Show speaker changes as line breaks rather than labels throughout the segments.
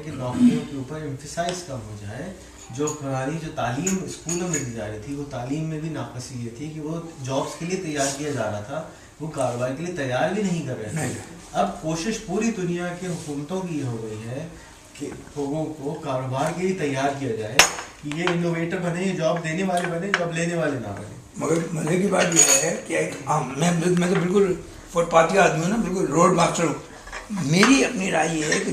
कि नौकरियों के ऊपर एम्फेसाइज कम हो जाए। जो हमारी जो तालीम स्कूलों में दी जा रही थी, वो तालीम में भी नाकसी ये थी कि वो जॉब्स के लिए तैयार किया जा रहा था, वो कारोबार के लिए तैयार भी नहीं कर रहे थे। अब कोशिश पूरी दुनिया की हुकूमतों की ये हो गई है कि लोगों को कारोबार के लिए तैयार किया जाए कि ये इनोवेटर बने, ये जॉब देने वाले बने, जॉब लेने वाले ना बने।
मगर मजे की बात यह है कि मैं तो बिल्कुल फुटपाथ का आदमी हूँ ना, बिल्कुल रोड मास्टर हूँ। मेरी अपनी राय ये है कि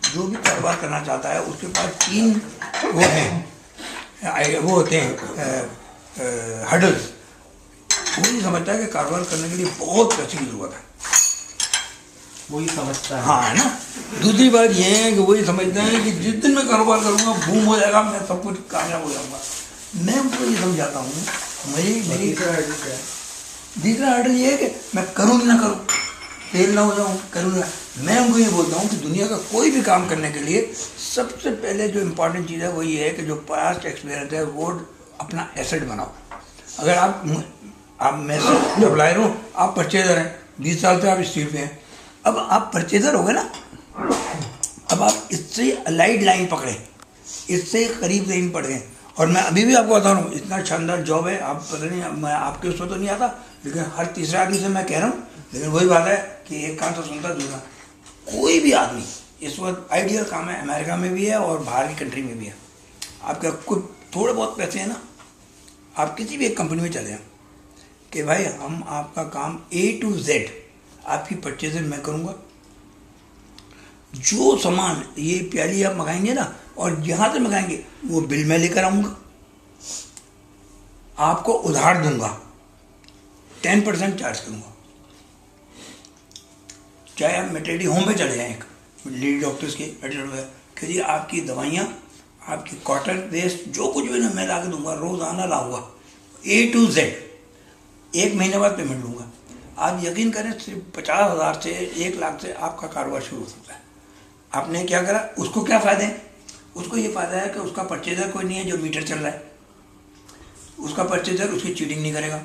जो भी कारोबार करना चाहता है उसके पास 3 वो होते हैं हर्डल्स। वो नहीं समझता है कि कारोबार करने के लिए बहुत पैसे की जरूरत है,
वही समझता है।
हाँ, है ना। दूसरी बात ये है कि वही समझते हैं कि जिस दिन मैं कारोबार करूँगा बूम हो जाएगा, मैं सब कुछ कामयाब हो जाऊँगा। मैं उनको ये समझाता हूँ, मेरी तीसरा हर्डल ये है कि मैं करूँ ना करूँ, फेल ना हो जाऊँ, करूँ ना। मैं उनको ये बोलता हूँ कि दुनिया का कोई भी काम करने के लिए सबसे पहले जो इम्पोर्टेंट चीज़ है वो ये है कि जो पास्ट एक्सपीरियंस है वो अपना एसेट बनाओ। अगर आप मैं सप्लायर हूँ, आप परचेजर हैं, 20 साल से आप इस फील्ड में हैं। अब आप परचेजर हो गए ना, अब आप इससे अलाइड लाइन पकड़ें, इससे करीब लाइन पढ़ें। और मैं अभी भी आपको बता रहा हूँ, इतना शानदार जॉब है, आप पता नहीं, मैं आपके उसमें तो नहीं आता, लेकिन हर तीसरे आदमी से मैं कह रहा हूँ। लेकिन वही बात है कि एक कान तो सुनता दूसरा। कोई भी आदमी इस वक्त आइडियल काम है, अमेरिका में भी है और बाहर की कंट्री में भी है। आपके कुछ थोड़े बहुत पैसे हैं ना, आप किसी भी एक कंपनी में चले जाएं कि भाई हम आपका काम A to Z, आपकी परचेजर मैं करूँगा। जो सामान ये प्याली आप मंगाएंगे ना, और जहाँ से मंगाएंगे वो बिल मैं लेकर आऊँगा, आपको उधार दूंगा, 10% चार्ज करूँगा। चाहे आप मेटर्निटी होम में चले जाएँ, एक लेडी डॉक्टर्स के कि जी आपकी दवाइयाँ, आपकी कॉटन वेस्ट, जो कुछ भी ना मैं ला के दूँगा, रोज़ाना लाऊंगा A to Z। 1 महीने बाद पेमेंट लूँगा। आप यकीन करें, सिर्फ 50,000 से 1 लाख से आपका कारोबार शुरू हो सकता है। आपने क्या करा, उसको क्या फ़ायदे हैं? उसको ये फ़ायदा है कि उसका परचेजर कोई नहीं है जो मीटर चल रहा है, उसका परचेजर उसकी चीटिंग नहीं करेगा,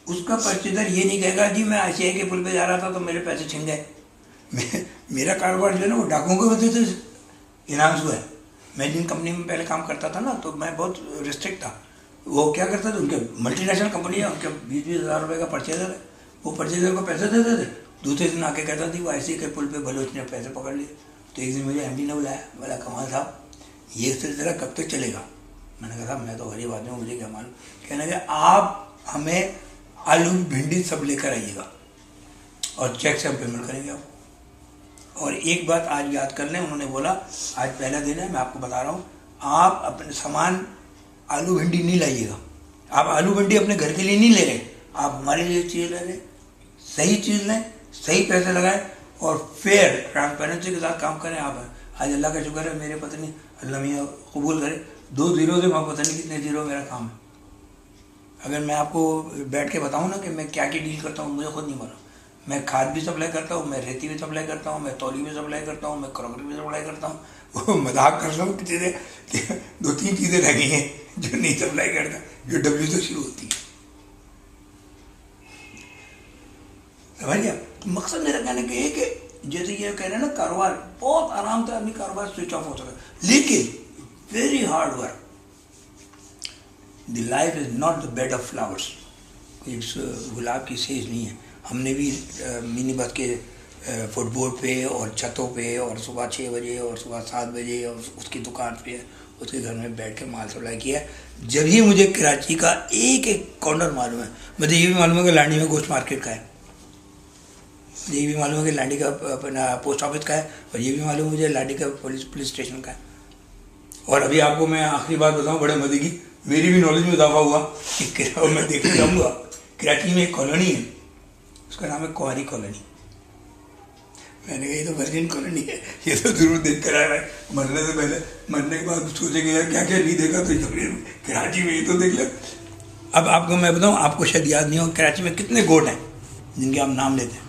उसका परचेजर ये नहीं कहेगा जी मैं ICI के पुल पे जा रहा था तो मेरे पैसे छिन गए। मेरा कारोबार जो है ना वो डाकुओं की वजह से इन्हांस हुआ है। मैं जिन कंपनी में पहले काम करता था ना, तो मैं बहुत रिस्ट्रिक्ट था। वो क्या करता था, उनके मल्टीनेशनल कंपनी है, उनके 20-20 हज़ार रुपये का परचेजर है, वो परचेजर को पैसे देते थे, दूसरे दिन आके कहता थी वो ICI के पुल पे भले ने पैसे पकड़ लिए। तो एक दिन मुझे MD ने बुलाया, बोला कमाल साहब ये सिलसिला कब तक चलेगा? मैंने कहा साहब मैं तो गरीब आदमी हूँ, मुझे क्या मालूम। कहने लगे आप हमें आलू भिंडी सब लेकर आइएगा और चेक से हम पेमेंट करेंगे आप। और एक बात आज याद कर लें, उन्होंने बोला आज पहला दिन है, मैं आपको बता रहा हूँ, आप अपने सामान आलू भिंडी नहीं लाइएगा। आप आलू भिंडी अपने घर के लिए नहीं ले रहे, आप हमारे लिए चीज़ ले लें, सही चीज़ लें, सही पैसे लगाएं और फेयर ट्रांसपेरेंसी के साथ काम करें। आप आज अल्लाह का शुक्र है, मेरे पत्नी अल्लाह मियाँ कबूल करे 2 ज़ीरो से मैं पता नहीं कितने ज़ीरो मेरा काम है। अगर मैं आपको बैठ के बताऊँ ना कि मैं क्या क्या डील करता हूँ, मुझे खुद नहीं मालूम। मैं खाद भी सप्लाई करता हूँ, मैं रेती भी सप्लाई करता हूँ, मैं तौली भी सप्लाई करता हूँ, मैं क्रॉकरी भी सप्लाई करता हूँ। वो मजाक कर रहा हूँ कि चीज़ें 2-3 चीज़ें रह गई हैं जो नहीं सप्लाई करता, जो W से शुरू होती है। समझ गया? मकसद मेरा कहने का ये कि जैसे ये कह रहे हैं ना, कारोबार बहुत आराम से आदमी कारोबार स्विच ऑफ हो सकता है, लेकिन very hard work. The life is not the bed of flowers. इस गुलाब की सेज नहीं है। हमने भी मिनी बस के फुटबोर्ड पे और छतों पे और सुबह 6 बजे और सुबह 7 बजे और उसकी दुकान पे उसके घर में बैठ के माल सप्लाई किया। जब ही मुझे कराची का एक एक कॉर्नर मालूम है। मुझे ये भी मालूम है कि लांडी में गोश्त मार्केट का है, ये भी मालूम है कि लांडी का अपना पोस्ट ऑफिस का है, और ये भी मालूम है मुझे लांडी का पुलिस स्टेशन का है। और अभी आपको मैं आखिरी बात बताऊँ बड़े मजे की, मेरी भी नॉलेज में इजाफा हुआ कि मैं देखने जाऊँगा, कराची में एक कॉलोनी है, उसका नाम है कुंवारी कॉलोनी। मैंने कहा ये तो वर्जिन कॉलोनी है, ये तो जरूर देख कर आया है। मरने से पहले, मरने के बाद सोचेंगे यार क्या क्या नहीं देखा, तो कराची में ये तो देख लिया। अब आपको मैं बताऊँ, आपको शायद याद नहीं हो कराची में कितने गोट हैं जिनके आप नाम लेते हैं।